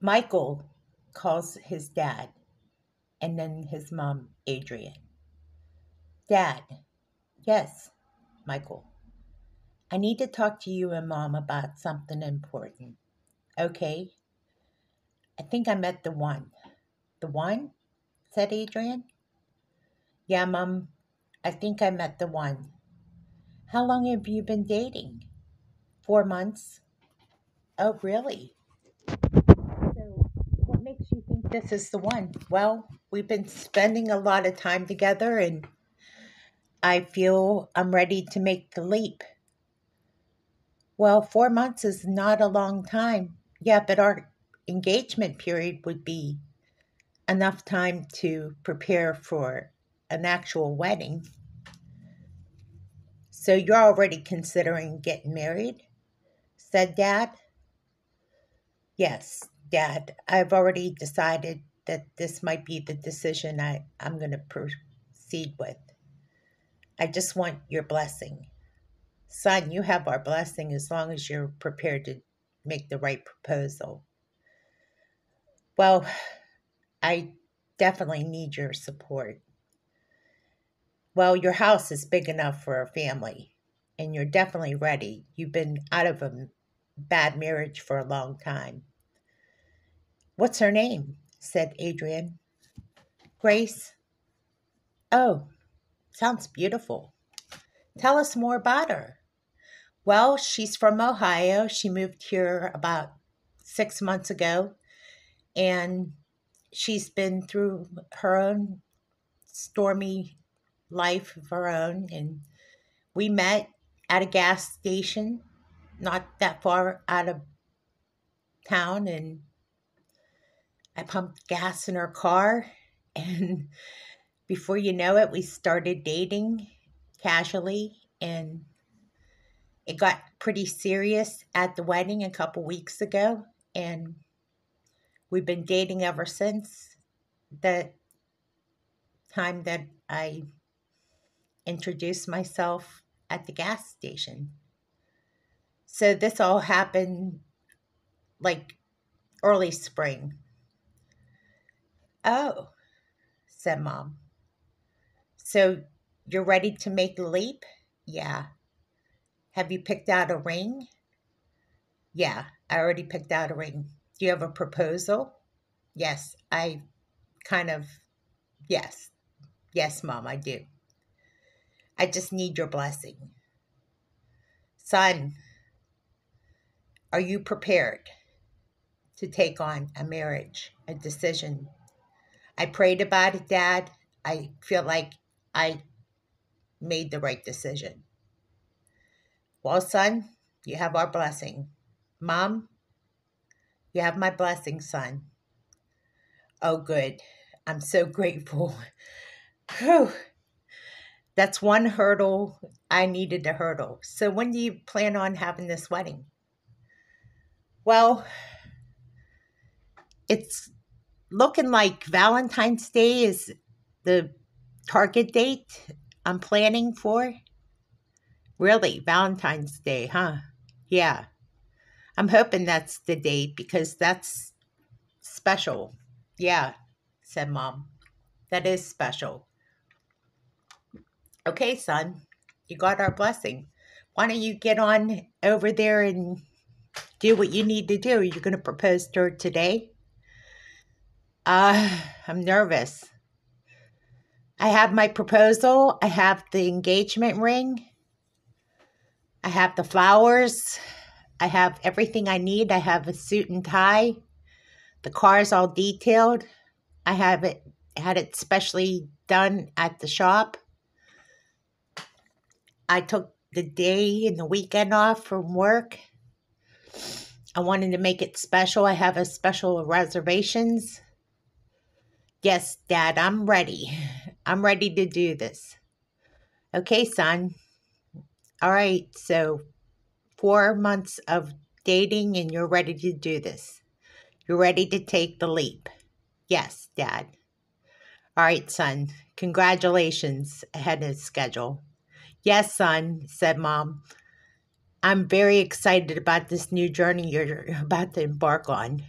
Michael calls his dad and then his mom, Adrienne. Dad, yes, Michael. I need to talk to you and mom about something important. Okay, I think I met the one. The one? Said Adrienne. Yeah, mom, I think I met the one. How long have you been dating? 4 months. Oh, really? So, what makes you think this is the one? Well, we've been spending a lot of time together and I feel I'm ready to make the leap. Well, 4 months is not a long time. Yeah, but our engagement period would be enough time to prepare for an actual wedding. So you're already considering getting married? Said Dad. Yes, Dad, I've already decided that this might be the decision I'm going to proceed with. I just want your blessing. Son, you have our blessing as long as you're prepared to make the right proposal. Well, I definitely need your support. Well, your house is big enough for a family, and you're definitely ready. You've been out of a bad marriage for a long time. What's her name? Said Adrienne. Grace. Oh, sounds beautiful. Tell us more about her. Well, she's from Ohio. She moved here about 6 months ago, and she's been through her own stormy life of her own. And we met at a gas station not that far out of town, and I pumped gas in her car. And before you know it, we started dating casually, and it got pretty serious at the wedding a couple weeks ago. And we've been dating ever since the time that I introduced myself at the gas station. So this all happened like early spring. Oh, said Mom. So you're ready to make the leap? Yeah. Have you picked out a ring? Yeah, I already picked out a ring. Do you have a proposal? Yes, I kind of, yes. Yes, Mom, I do. I just need your blessing. Son, are you prepared to take on a marriage, a decision? I prayed about it, Dad. I feel like I made the right decision. Well, son, you have our blessing. Mom, you have my blessing, son. Oh, good. I'm so grateful. Whew. That's one hurdle I needed to hurdle. So, when do you plan on having this wedding? Well, it's looking like Valentine's Day is the target date I'm planning for. Really, Valentine's Day, huh? Yeah. I'm hoping that's the date because that's special. Yeah, said Mom. That is special. Okay, son, you got our blessing. Why don't you get on over there and do what you need to do? You're going to propose to her today? I'm nervous. I have my proposal. I have the engagement ring. I have the flowers. I have everything I need. I have a suit and tie. The car's all detailed. I have it had it specially done at the shop. I took the day and the weekend off from work. I wanted to make it special. I have a special reservations. Yes, Dad, I'm ready. I'm ready to do this. Okay, son. All right, so 4 months of dating and you're ready to do this. You're ready to take the leap. Yes, Dad. All right, son. Congratulations ahead of schedule. Yes, son, said Mom. I'm very excited about this new journey you're about to embark on.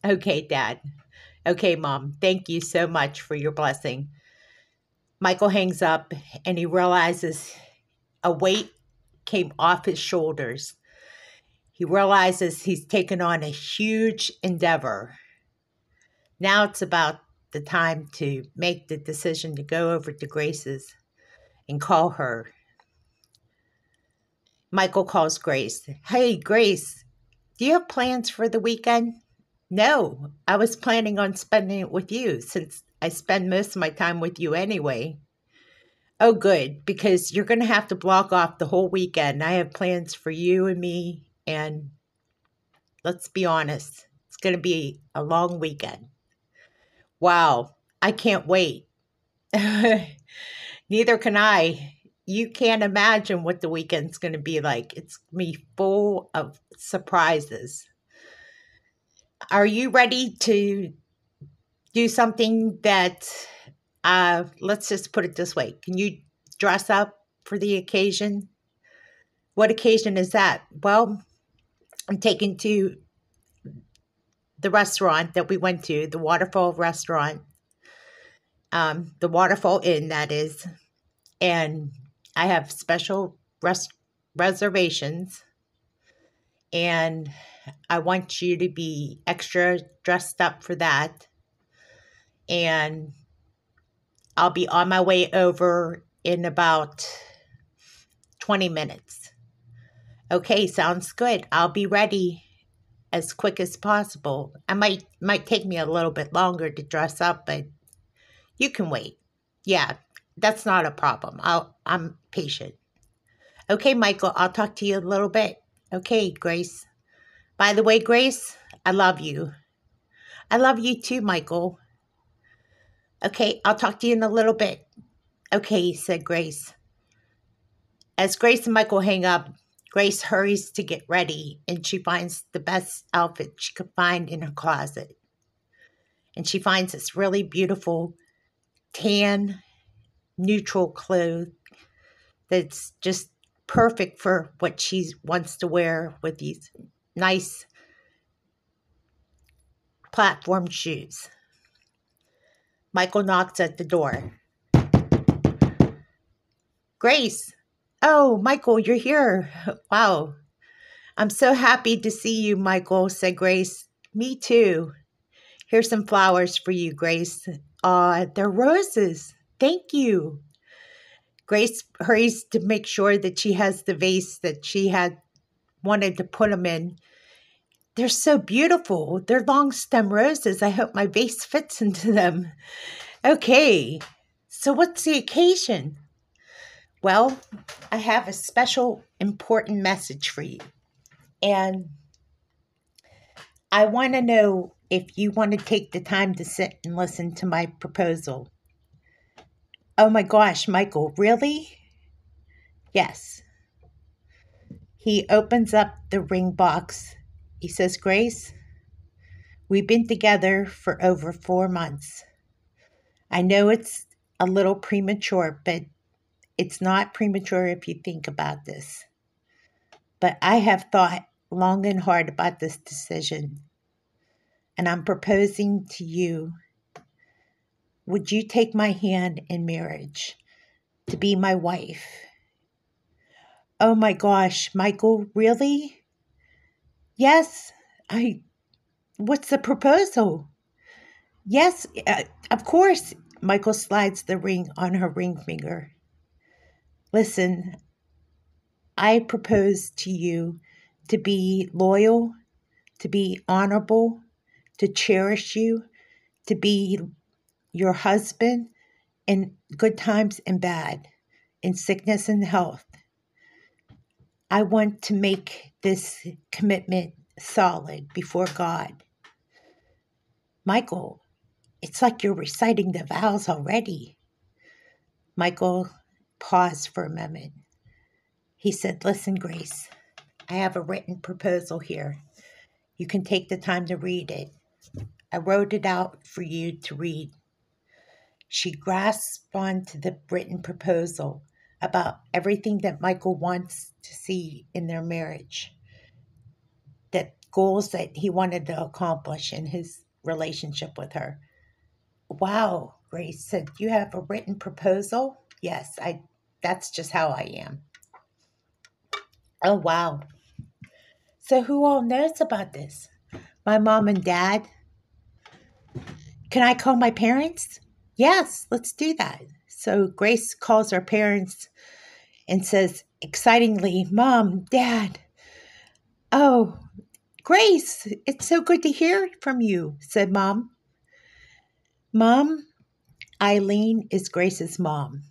Okay, Dad. Okay, Mom. Thank you so much for your blessing. Michael hangs up and he realizes a weight came off his shoulders. He realizes he's taken on a huge endeavor. Now it's about the time to make the decision to go over to Grace's and call her. Michael calls Grace. Hey, Grace, do you have plans for the weekend? No, I was planning on spending it with you since I spend most of my time with you anyway. Oh, good, because you're going to have to block off the whole weekend. I have plans for you and me, and let's be honest, it's going to be a long weekend. Wow, I can't wait. Neither can I. You can't imagine what the weekend's going to be like. It's going to be full of surprises. Are you ready to do something that, let's just put it this way. Can you dress up for the occasion? What occasion is that? Well, I'm taking to the restaurant that we went to, the Waterfall restaurant, the Waterfall Inn, that is. And I have special reservations. And I want you to be extra dressed up for that. And I'll be on my way over in about 20 minutes. Okay, sounds good. I'll be ready as quick as possible. I might take me a little bit longer to dress up, but you can wait. Yeah, that's not a problem. I'm patient. Okay, Michael, I'll talk to you in a little bit. Okay, Grace. By the way, Grace, I love you. I love you too, Michael. Okay, I'll talk to you in a little bit. Okay, said Grace. As Grace and Michael hang up, Grace hurries to get ready, and she finds the best outfit she could find in her closet. And she finds this really beautiful tan, neutral clothes that's just perfect for what she wants to wear with these nice platform shoes. Michael knocks at the door. Grace! Oh, Michael, you're here. Wow. I'm so happy to see you, Michael, said Grace. Me too. Here's some flowers for you, Grace. They're roses. Thank you. Grace hurries to make sure that she has the vase that she had wanted to put them in. They're so beautiful. They're long stem roses. I hope my vase fits into them. Okay, so what's the occasion? Well, I have a special important message for you. And I want to know if you want to take the time to sit and listen to my proposal. Oh my gosh, Michael, really? Yes. He opens up the ring box. He says, Grace, we've been together for over 4 months. I know it's a little premature, but it's not premature if you think about this. But I have thought long and hard about this decision, and I'm proposing to you. Would you take my hand in marriage to be my wife? Oh my gosh, Michael, really? Yes, what's the proposal? Yes, of course. Michael slides the ring on her ring finger. Listen, I propose to you to be loyal, to be honorable, to cherish you, to be your husband in good times and bad, in sickness and health. I want to make this commitment solid before God. Michael, it's like you're reciting the vows already. Michael paused for a moment. He said, listen, Grace, I have a written proposal here. You can take the time to read it. I wrote it out for you to read. She grasped onto the written proposal about everything that Michael wants to see in their marriage. That goals that he wanted to accomplish in his relationship with her. Wow, Grace said, you have a written proposal? Yes, that's just how I am. Oh, wow. So who all knows about this? My mom and dad. Can I call my parents? Yes, let's do that. So Grace calls her parents and says excitingly, Mom, Dad. Oh, Grace, it's so good to hear from you, said Mom. Mom, Eileen is Grace's mom.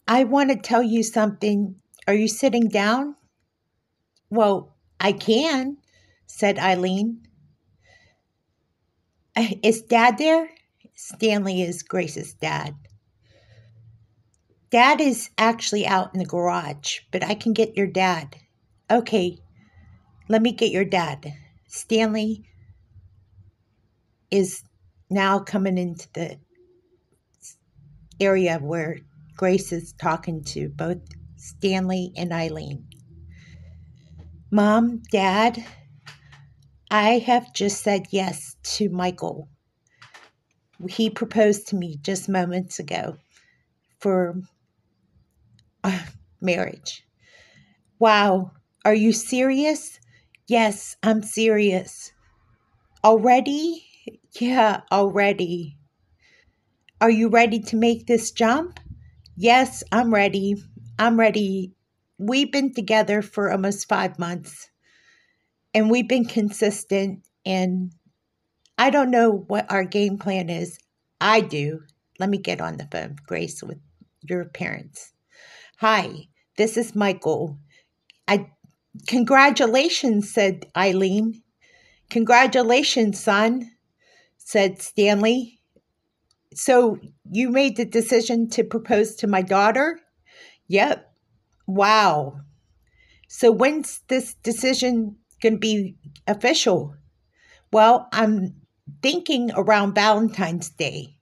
I want to tell you something. Are you sitting down? Well, I can, said Eileen. Is Dad there? Stanley is Grace's dad. Dad is actually out in the garage, but I can get your dad. Okay, let me get your dad. Stanley is now coming into the area where Grace is talking to both Stanley and Eileen. Mom, Dad, I have just said yes to Michael. He proposed to me just moments ago for marriage. Wow, are you serious? Yes, I'm serious. Already? Yeah, already. Are you ready to make this jump? Yes, I'm ready. I'm ready. We've been together for almost 5 months, and we've been consistent, and I don't know what our game plan is. I do. Let me get on the phone, Grace, with your parents. Hi, this is Michael. Congratulations, said Eileen. Congratulations, son, said Stanley. So you made the decision to propose to my daughter? Yep. Wow. So when's this decision going to be official? Well, I'm thinking around Valentine's Day.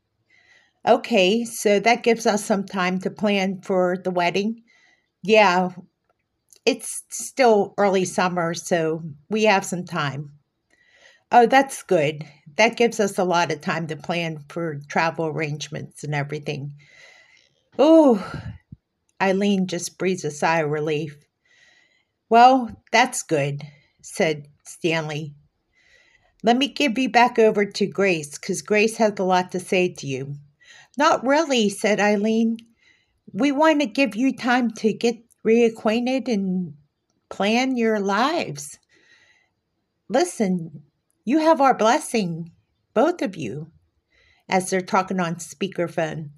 Okay, so that gives us some time to plan for the wedding. Yeah, it's still early summer, so we have some time. Oh, that's good. That gives us a lot of time to plan for travel arrangements and everything. Oh, Eileen just breathes a sigh of relief. Well, that's good, said Stanley. Let me give you back over to Grace, because Grace has a lot to say to you. Not really, said Eileen. We want to give you time to get reacquainted and plan your lives. Listen, you have our blessing, both of you, as they're talking on speakerphone.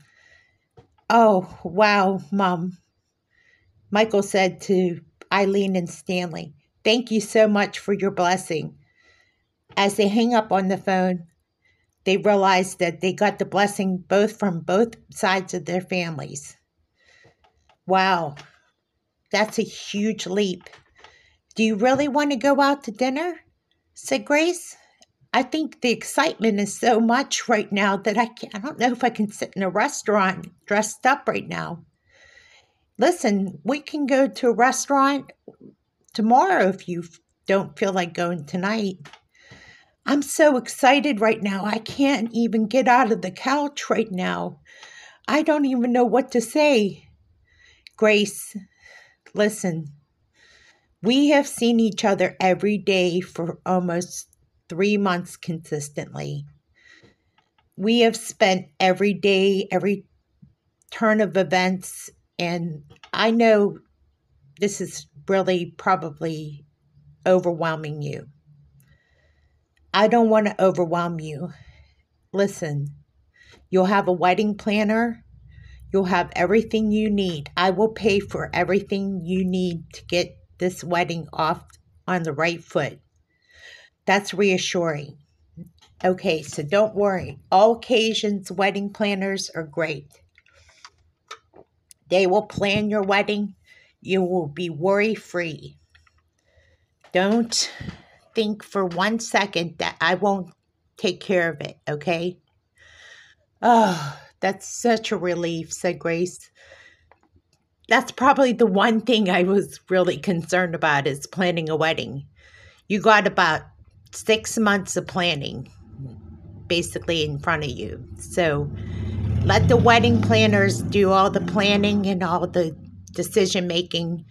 Oh, wow, Mom, Michael said to Eileen and Stanley. Thank you so much for your blessing. As they hang up on the phone, they realize that they got the blessing both from both sides of their families. Wow, that's a huge leap. Do you really want to go out to dinner? Said Grace. I think the excitement is so much right now that I don't know if I can sit in a restaurant dressed up right now. Listen, we can go to a restaurant tomorrow if you don't feel like going tonight. I'm so excited right now. I can't even get out of the couch right now. I don't even know what to say. Grace, listen, we have seen each other every day for almost 3 months consistently. We have spent every day, every turn of events, and I know this is really probably overwhelming you. I don't want to overwhelm you. Listen, you'll have a wedding planner. You'll have everything you need. I will pay for everything you need to get this wedding off on the right foot. That's reassuring. Okay, so don't worry. All occasions wedding planners are great. They will plan your wedding. You will be worry-free. Don't think for 1 second that I won't take care of it, okay? Oh, that's such a relief, said Grace. That's probably the one thing I was really concerned about is planning a wedding. You got about 6 months of planning basically in front of you. So let the wedding planners do all the planning and all the decision making.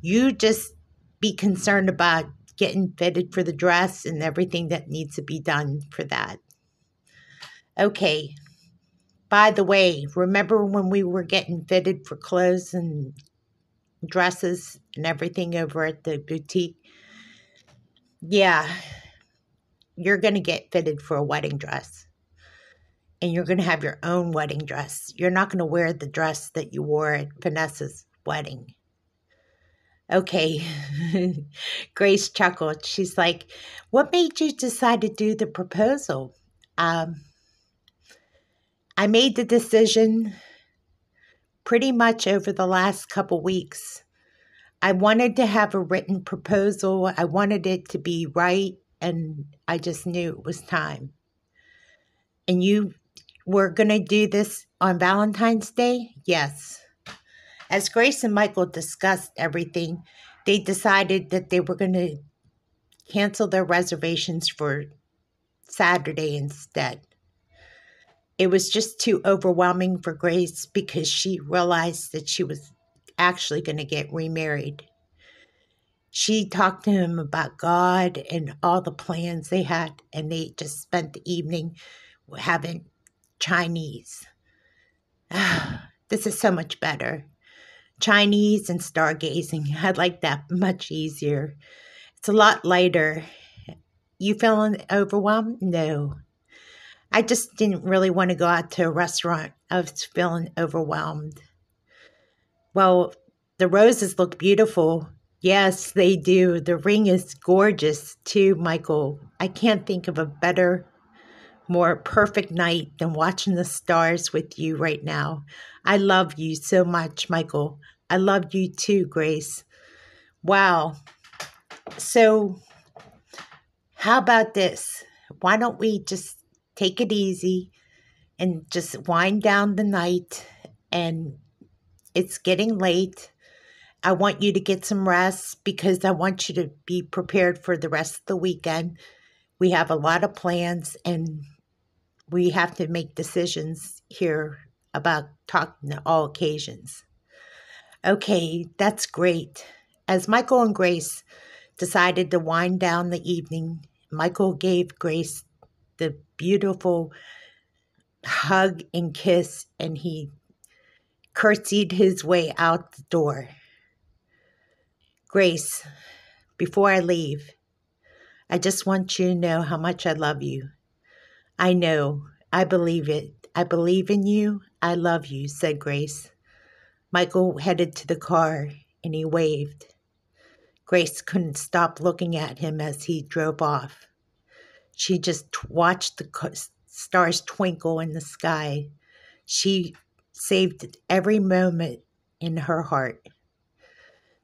You just be concerned about getting fitted for the dress and everything that needs to be done for that. Okay. By the way, remember when we were getting fitted for clothes and dresses and everything over at the boutique? Yeah, you're going to get fitted for a wedding dress. And you're going to have your own wedding dress. You're not going to wear the dress that you wore at Vanessa's wedding. Okay. Grace chuckled. She's like, what made you decide to do the proposal? I made the decision pretty much over the last couple weeks. I wanted to have a written proposal. I wanted it to be right, and I just knew it was time. And you were going to do this on Valentine's Day? Yes. As Grace and Michael discussed everything, they decided that they were going to cancel their reservations for Saturday instead. It was just too overwhelming for Grace because she realized that she was actually going to get remarried. She talked to him about God and all the plans they had, and they just spent the evening having Chinese. This is so much better. Chinese and stargazing. I like that much easier. It's a lot lighter. You feeling overwhelmed? No. I just didn't really want to go out to a restaurant. I was feeling overwhelmed. Well, the roses look beautiful. Yes, they do. The ring is gorgeous too, Michael. I can't think of a better, more perfect night than watching the stars with you right now. I love you so much, Michael. I love you too, Grace. Wow. So how about this? Why don't we just take it easy and just wind down the night? And it's getting late. I want you to get some rest because I want you to be prepared for the rest of the weekend. We have a lot of plans and we have to make decisions here about talking to all occasions. Okay, that's great. As Michael and Grace decided to wind down the evening, Michael gave Grace the beautiful hug and kiss, and he curtsied his way out the door. Grace, before I leave, I just want you to know how much I love you. I know. I believe it. I believe in you. I love you, said Grace. Michael headed to the car and he waved. Grace couldn't stop looking at him as he drove off. She just watched the stars twinkle in the sky. She saved every moment in her heart.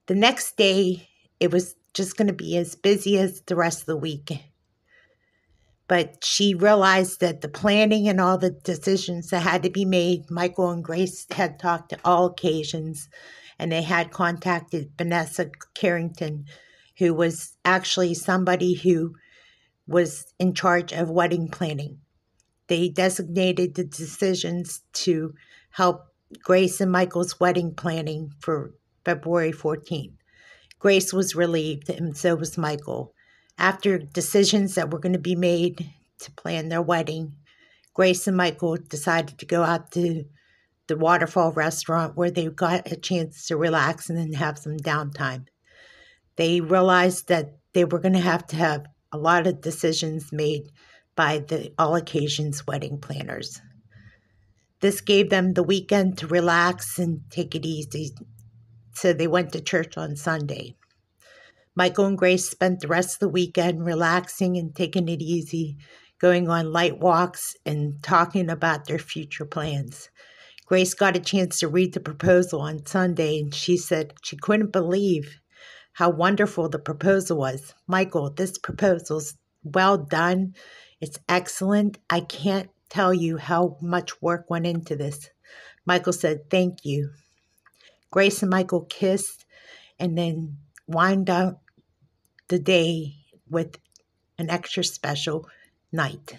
The next day, it was just going to be as busy as the rest of the week. But she realized that the planning and all the decisions that had to be made, Michael and Grace had talked to all occasions, and they had contacted Vanessa Carrington, who was actually somebody who was in charge of wedding planning. They designated the decisions to help Grace and Michael's wedding planning for February 14th. Grace was relieved, and so was Michael. After decisions that were going to be made to plan their wedding, Grace and Michael decided to go out to the Waterfall restaurant where they got a chance to relax and then have some downtime. They realized that they were going to have a lot of decisions made by the all occasions wedding planners. This gave them the weekend to relax and take it easy, so they went to church on Sunday. Michael and Grace spent the rest of the weekend relaxing and taking it easy, going on light walks and talking about their future plans. Grace got a chance to read the proposal on Sunday, and she said she couldn't believe how wonderful the proposal was. Michael, this proposal's well done. It's excellent. I can't tell you how much work went into this. Michael said, thank you. Grace and Michael kissed and then wind up the day with an extra special night.